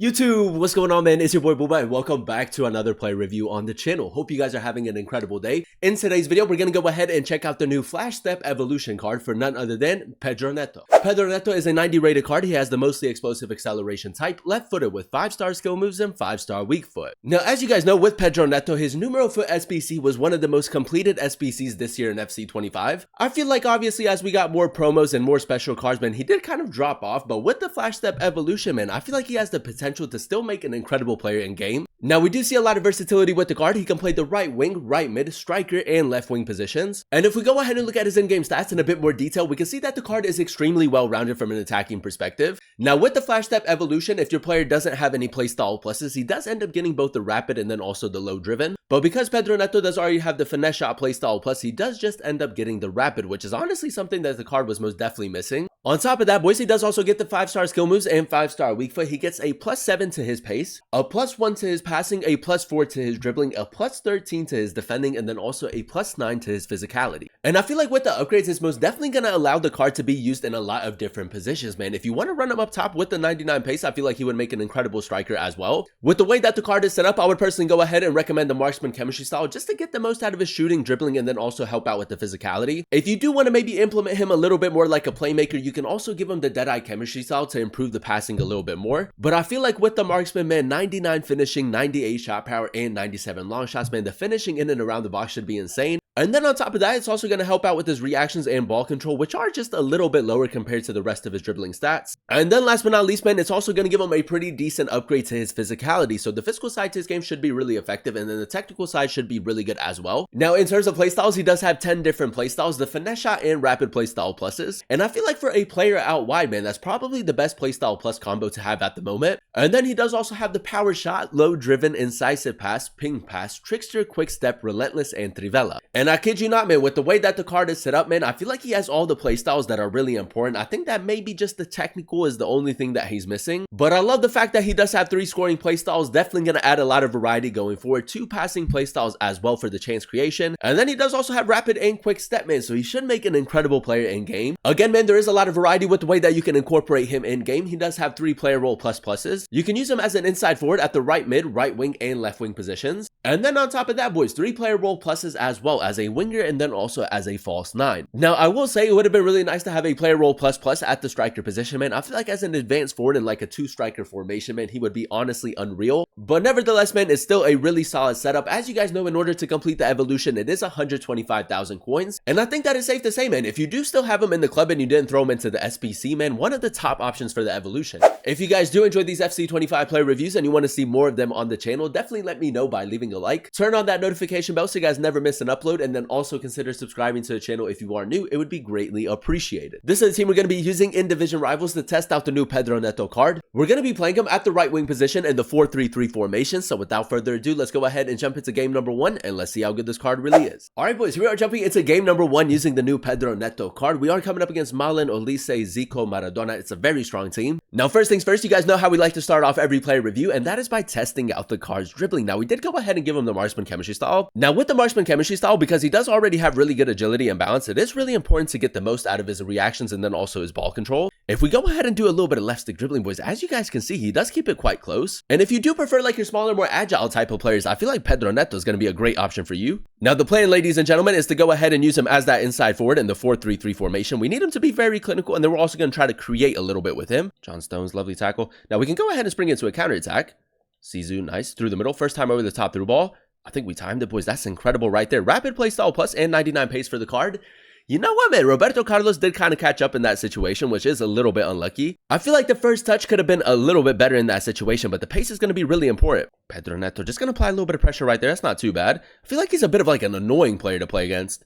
YouTube, what's going on, man? It's your boy Booba and welcome back to another play review on the channel. Hope you guys are having an incredible day. In today's video, we're gonna go ahead and check out the new Flash Step Evolution card for none other than Pedro Neto. Pedro Neto is a 90 rated card. He has the mostly explosive acceleration type, left-footed with 5-star skill moves and 5-star weak foot. Now, as you guys know, with Pedro Neto, his numero foot SBC was one of the most completed SBCs this year in FC25. I feel like obviously as we got more promos and more special cards, man, he did kind of drop off, but with the Flash Step Evolution, man, I feel like he has the potential to still make an incredible player in game. Now, we do see a lot of versatility with the card. He can play the right wing, right mid, striker, and left wing positions. And if we go ahead and look at his in-game stats in a bit more detail, we can see that the card is extremely well-rounded from an attacking perspective. Now, with the Flash Step Evolution, if your player doesn't have any playstyle pluses, he does end up getting both the rapid and then also the low driven. But because Pedro Neto does already have the finesse shot playstyle plus, he does just end up getting the rapid, which is honestly something that the card was most definitely missing. On top of that, boys, he does also get the 5-star skill moves and 5-star weak foot. He gets a +7 to his pace, a +1 to his passing, a +4 to his dribbling, a +13 to his defending, and then also a +9 to his physicality. And I feel like with the upgrades, it's most definitely going to allow the card to be used in a lot of different positions, man. If you want to run him up top with the 99 pace, I feel like he would make an incredible striker as well. With the way that the card is set up, I would personally go ahead and recommend the marksman chemistry style just to get the most out of his shooting, dribbling, and then also help out with the physicality. If you do want to maybe implement him a little bit more like a playmaker, you can also give him the Deadeye chemistry style to improve the passing a little bit more. But I feel like with the marksman, man, 99 finishing, 98 shot power, and 97 long shots, man, the finishing in and around the box should be insane. And then on top of that, it's also going to help out with his reactions and ball control, which are just a little bit lower compared to the rest of his dribbling stats. And then last but not least, man, it's also going to give him a pretty decent upgrade to his physicality. So the physical side to his game should be really effective, and then the technical side should be really good as well. Now, in terms of playstyles, he does have 10 different playstyles, the finesse shot and rapid playstyle pluses. And I feel like for a player out wide, man, that's probably the best playstyle plus combo to have at the moment. And then he does also have the power shot, low driven, incisive pass, ping pass, trickster, quick step, relentless, and trivela. And I kid you not, man, with the way that the card is set up, man, I feel like he has all the playstyles that are really important. I think that maybe just the technical is the only thing that he's missing. But I love the fact that he does have 3 scoring playstyles, definitely going to add a lot of variety going forward. 2 passing playstyles as well for the chance creation. And then he does also have rapid and quick step, man, so he should make an incredible player in game. Again, man, there is a lot of variety with the way that you can incorporate him in game. He does have 3 player role pluses. You can use him as an inside forward at the right mid, right wing, and left wing positions. And then on top of that, boys, 3 player role pluses as well as a winger and then also as a false 9. Now, I will say it would have been really nice to have a player role plus at the striker position, man. I feel like as an advanced forward in like a 2-striker formation, man, he would be honestly unreal. But nevertheless, man, it's still a really solid setup. As you guys know, in order to complete the evolution, it is 125,000 coins. And I think that is safe to say, man, if you do still have him in the club and you didn't throw him into the SBC, man, one of the top options for the evolution. If you guys do enjoy these FC25 player reviews and you want to see more of them on the channel, definitely let me know by leaving a like. Turn on that notification bell so you guys never miss an upload, and then also consider subscribing to the channel if you are new. It would be greatly appreciated. This is the team we're going to be using in Division Rivals to test out the new Pedro Neto card. We're going to be playing him at the right wing position in the 4-3-3 formation. So without further ado, let's go ahead and jump into game number 1 and let's see how good this card really is. Alright, boys, we are jumping into game number 1 using the new Pedro Neto card. We are coming up against Malin, Olise, Zico, Maradona. It's a very strong team. Now, first things first, you guys know how we like to start off every player review, and that is by testing out the card's dribbling. Now, we did go ahead and give him the marksman chemistry style. Now, with the marksman chemistry style, because he does already have really good agility and balance, it is really important to get the most out of his reactions and then also his ball control. If we go ahead and do a little bit of left stick dribbling, boys, as you guys can see, he does keep it quite close. And if you do prefer like your smaller, more agile type of players, I feel like Pedro Neto is going to be a great option for you. Now, the plan, ladies and gentlemen, is to go ahead and use him as that inside forward in the 4-3-3 formation. We need him to be very clinical, and then we're also going to try to create a little bit with him. John Stones, lovely tackle. Now, we can go ahead and spring into a counter attack. Sisu, nice. Through the middle, first time over the top through ball. I think we timed it, boys. That's incredible right there. Rapid playstyle plus and 99 pace for the card. You know what, man? Roberto Carlos did kind of catch up in that situation, which is a little bit unlucky. I feel like the first touch could have been a little bit better in that situation, but the pace is going to be really important. Pedro Neto just going to apply a little bit of pressure right there. That's not too bad. I feel like he's a bit of like an annoying player to play against.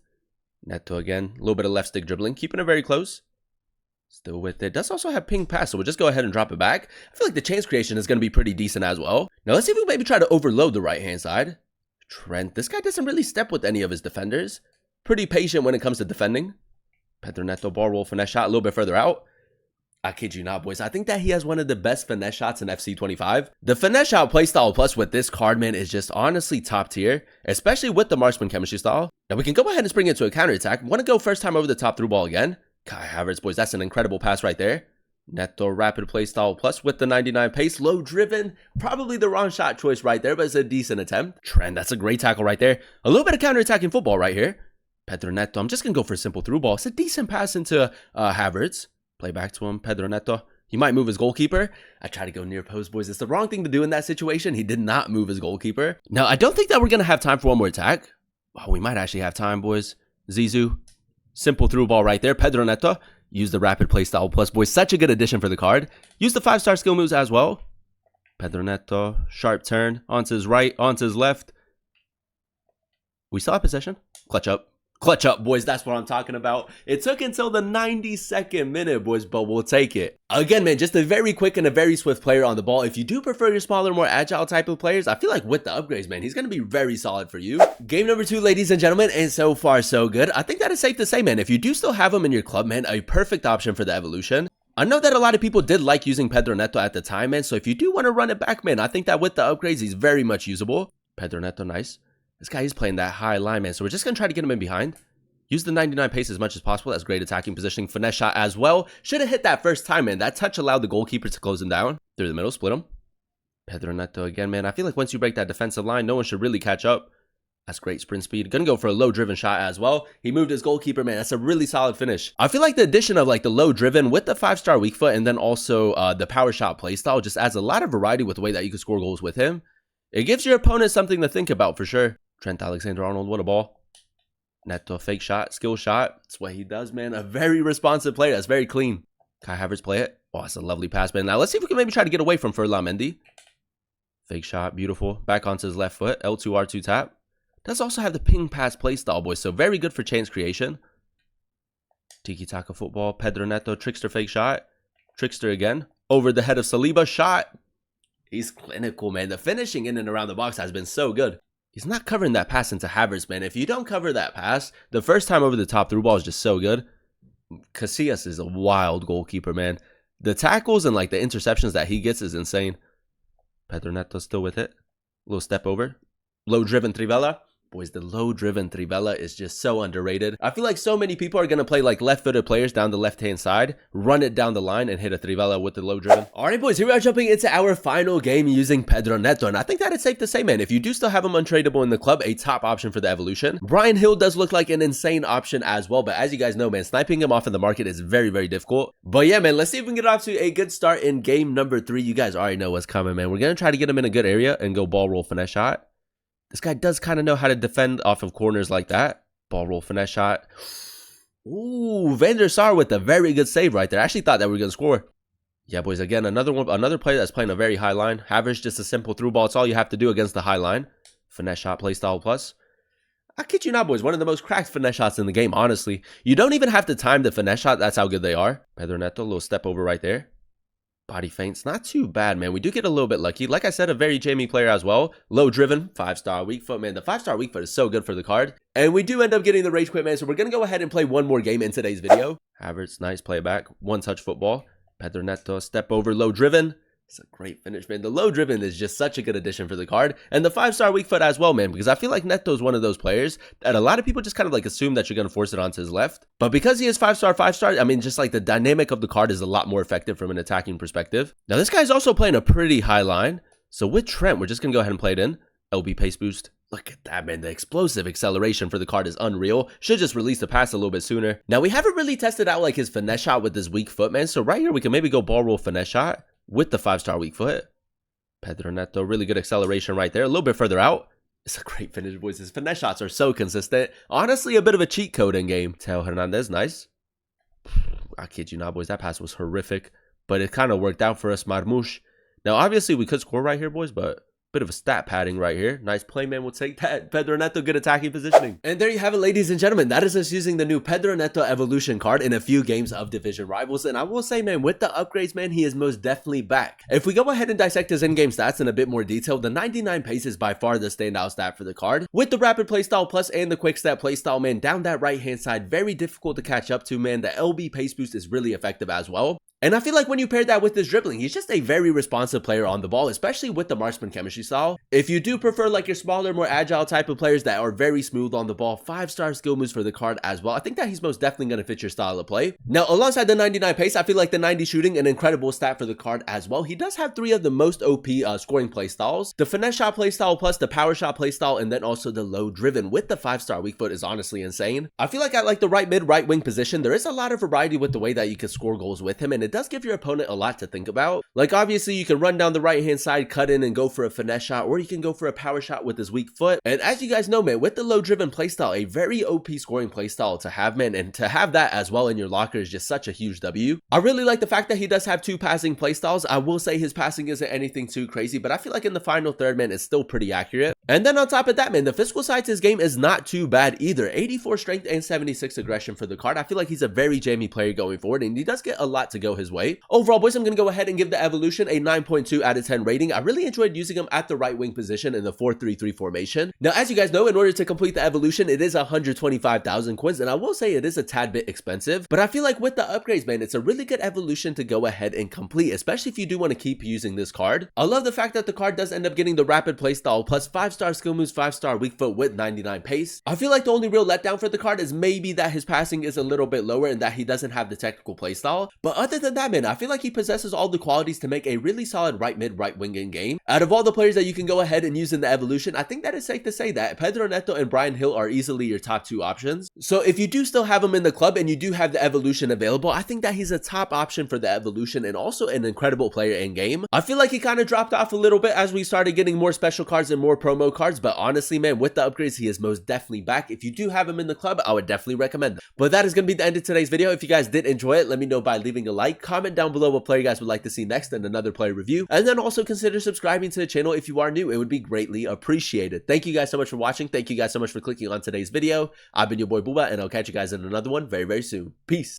Neto again, a little bit of left stick dribbling, keeping it very close. Still with it. Does also have ping pass, so we'll just go ahead and drop it back. I feel like the chance creation is going to be pretty decent as well. Now, let's see if we can maybe try to overload the right-hand side. Trent, this guy doesn't really step with any of his defenders. Pretty patient when it comes to defending. Pedro Neto, ball roll, finesse shot a little bit further out. I kid you not, boys. I think that he has one of the best finesse shots in FC25. The finesse shot playstyle plus with this card, man, is just honestly top tier, especially with the marksman chemistry style. Now, we can go ahead and spring into a counter attack. Want to go first time over the top through ball again. Kai Havertz, boys, that's an incredible pass right there. Neto rapid playstyle plus with the 99 pace, low driven, probably the wrong shot choice right there, but it's a decent attempt. Trent, that's a great tackle right there. A little bit of counter-attacking football right here. Pedro Neto, I'm just going to go for a simple through ball. It's a decent pass into Havertz. Play back to him, Pedro Neto. He might move his goalkeeper. I try to go near post, boys. It's the wrong thing to do in that situation. He did not move his goalkeeper. Now, I don't think that we're going to have time for one more attack. Oh, we might actually have time, boys. Zizou. Simple through ball right there. Pedro Neto. Use the rapid playstyle plus, boys. Such a good addition for the card. Use the 5-star skill moves as well. Pedro Neto. Sharp turn. Onto his right. Onto his left. We still have possession. Clutch up. Clutch up, boys. That's what I'm talking about. It took until the 92nd minute, boys, but we'll take it. Again, man, just a very quick and a very swift player on the ball. If you do prefer your smaller, more agile type of players, I feel like with the upgrades, man, he's going to be very solid for you. Game number 2, ladies and gentlemen, and so far, so good. I think that is safe to say, man, if you do still have him in your club, man, a perfect option for the evolution. I know that a lot of people did like using Pedro Neto at the time, man, so if you do want to run it back, man, I think that with the upgrades, he's very much usable. Pedro Neto, nice. This guy is playing that high line, man, so we're just going to try to get him in behind. Use the 99 pace as much as possible. That's great attacking positioning. Finesse shot as well. Should have hit that first time, man. That touch allowed the goalkeeper to close him down. Through the middle, split him. Pedro Neto again, man. I feel like once you break that defensive line, no one should really catch up. That's great sprint speed. Gonna go for a low driven shot as well. He moved his goalkeeper, man. That's a really solid finish. I feel like the addition of like the low driven with the 5-star weak foot and then also the power shot playstyle just adds a lot of variety with the way that you can score goals with him. It gives your opponent something to think about for sure. Trent Alexander-Arnold, what a ball. Neto, fake shot, skill shot. That's what he does, man. A very responsive player. That's very clean. Kai Havertz play it. Oh, that's a lovely pass, man. Now, let's see if we can maybe try to get away from Ferland Mendy. Fake shot, beautiful. Back onto his left foot. L2, R2 tap. Does also have the ping pass play style, boys. So, very good for chance creation. Tiki-taka football. Pedro Neto, trickster fake shot. Trickster again. Over the head of Saliba. Shot. He's clinical, man. The finishing in and around the box has been so good. He's not covering that pass into Havertz, man. If you don't cover that pass, the first time over the top through ball is just so good. Casillas is a wild goalkeeper, man. The tackles and like the interceptions that he gets is insane. Pedro Neto still with it. Little step over. Low driven Trivela. Boys, the low-driven Trivela is just so underrated. I feel like so many people are going to play like left-footed players down the left-hand side, run it down the line, and hit a Trivela with the low-driven. All right, boys, here we are jumping into our final game using Pedro Neto, and I think that it's safe to say, man, if you do still have him untradeable in the club, a top option for the evolution. Brian Hill does look like an insane option as well, but as you guys know, man, sniping him off in the market is very, very difficult. But yeah, man, let's see if we can get off to a good start in game number 3. You guys already know what's coming, man. We're going to try to get him in a good area and go ball roll finesse shot. This guy does kind of know how to defend off of corners like that. Ball roll, finesse shot. Ooh, Van der Sar with a very good save right there. I actually thought that we were going to score. Yeah, boys, again, another player that's playing a very high line. Havertz, just a simple through ball. It's all you have to do against the high line. Finesse shot, play style plus. I kid you not, boys. One of the most cracked finesse shots in the game, honestly. You don't even have to time the finesse shot. That's how good they are. Pedro Neto, a little step over right there. Body feints, not too bad, man. We do get a little bit lucky. Like I said, a very Jamie player as well. Low driven, 5-star weak foot, man. The 5-star weak foot is so good for the card. And we do end up getting the rage quit, man. So we're going to go ahead and play one more game in today's video. Havertz, nice play back. One touch football. Pedro Neto, step over, low driven. It's a great finish, man. The low driven is just such a good addition for the card. And the 5-star weak foot as well, man, because I feel like Neto is one of those players that a lot of people just kind of like assume that you're going to force it onto his left. But because he is 5-star, I mean, just like the dynamic of the card is a lot more effective from an attacking perspective. Now, this guy's also playing a pretty high line. So with Trent, we're just going to go ahead and play it in. LB pace boost. Look at that, man. The explosive acceleration for the card is unreal. Should just release the pass a little bit sooner. Now, we haven't really tested out like his finesse shot with his weak foot, man. So right here, we can maybe go ball roll finesse shot with the 5-star weak foot. Pedro Neto, really good acceleration right there. A little bit further out. It's a great finish, boys. His finesse shots are so consistent. Honestly, a bit of a cheat code in game. Teo Hernandez, nice. I kid you not, boys. That pass was horrific, but it kind of worked out for us, Marmouche. Now, obviously, we could score right here, boys, but bit of a stat padding right here. Nice play, man. We'll take that. Pedro Neto, good attacking positioning. And there you have it, ladies and gentlemen. That is us using the new Pedro Neto evolution card in a few games of Division Rivals. And I will say, man, with the upgrades, man, he is most definitely back. If we go ahead and dissect his in-game stats in a bit more detail, the 99 pace is by far the standout stat for the card. With the rapid playstyle plus and the quick step playstyle, man, down that right-hand side, very difficult to catch up to, man. The LB pace boost is really effective as well. And I feel like when you pair that with his dribbling, he's just a very responsive player on the ball, especially with the marksman chemistry style. If you do prefer like your smaller, more agile type of players that are very smooth on the ball, 5-star skill moves for the card as well, I think that he's most definitely going to fit your style of play. Now, alongside the 99 pace, I feel like the 90 shooting, an incredible stat for the card as well. He does have 3 of the most OP scoring play styles. The finesse shot play style plus the power shot play style, and then also the low driven with the 5-star weak foot is honestly insane. I feel like at like the right mid, right wing position, there is a lot of variety with the way that you can score goals with him, and it does give your opponent a lot to think about. Like obviously you can run down the right hand side, cut in and go for a finesse shot, or you can go for a power shot with his weak foot. And as you guys know, man, with the low driven playstyle, a very OP scoring playstyle to have, man, and to have that as well in your locker is just such a huge W. I really like the fact that he does have 2 passing playstyles. I will say his passing isn't anything too crazy, but I feel like in the final third, man, it's still pretty accurate. And then on top of that, man, the physical side to his game is not too bad either. 84 strength and 76 aggression for the card. I feel like he's a very jammy player going forward, and he does get a lot to go his way. Overall, boys, I'm going to go ahead and give the evolution a 9.2 out of 10 rating. I really enjoyed using him at the right wing position in the 4-3-3 formation. Now, as you guys know, in order to complete the evolution, it is 125,000 coins, and I will say it is a tad bit expensive, but I feel like with the upgrades, man, it's a really good evolution to go ahead and complete, especially if you do want to keep using this card. I love the fact that the card does end up getting the rapid playstyle plus 5-star skill moves, 5-star weak foot with 99 pace. I feel like the only real letdown for the card is maybe that his passing is a little bit lower and that he doesn't have the technical playstyle, but other than that, man, I feel like he possesses all the qualities to make a really solid right mid, right wing in game. Out of all the players that you can go ahead and use in the evolution, I think that it's safe to say that Pedro Neto and Brian Hill are easily your top 2 options. So if you do still have him in the club and you do have the evolution available, I think that he's a top option for the evolution and also an incredible player in game. I feel like he kind of dropped off a little bit as we started getting more special cards and more promo cards, but honestly, man, with the upgrades, he is most definitely back. If you do have him in the club, I would definitely recommend them. But that is going to be the end of today's video. If you guys did enjoy it, let me know by leaving a like, comment down below what player you guys would like to see next in another player review, and then also consider subscribing to the channel if you are new. It would be greatly appreciated. Thank you guys so much for watching. Thank you guys so much for clicking on today's video. I've been your boy Booba, and I'll catch you guys in another one very, very soon. Peace.